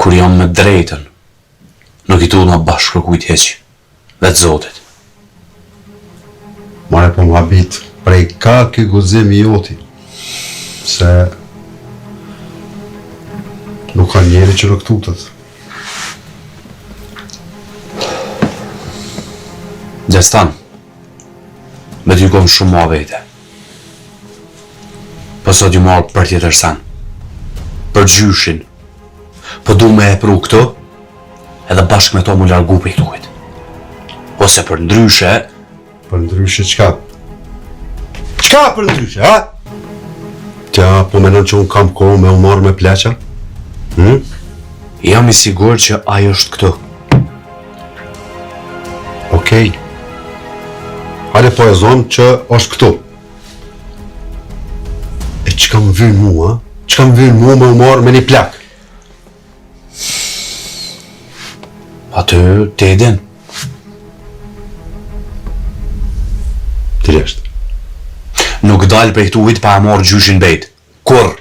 Kur jam me drejtën, nuk I tu nga bashkërkujt heq, vetë Zotit. Mare po më habit, prej ka ky guzim I joti, se nuk ka njeri që rëktutet. Gjestan, me t'ju kom shumë ma vete. Po sot ju marrë për tjetër sen, për gjyshin, po du me e pru këto, edhe bashkë me to mu largu për I këtuit. Ose për ndryshe... Për ndryshe qka? Qka për ndryshe, ha? Tja, po menon që unë kam kohë me u marrë me pleqa? Jam I sigur që ajo është këtu. Okej. Hale po e zonë që është këtu. E që kam vynë mua, që kam vynë mua me u marrë me një plak? Aty, te I din. Tiresht. Nuk dalë prej këtu ujtë pa e marrë gjyshin bejt. Kur?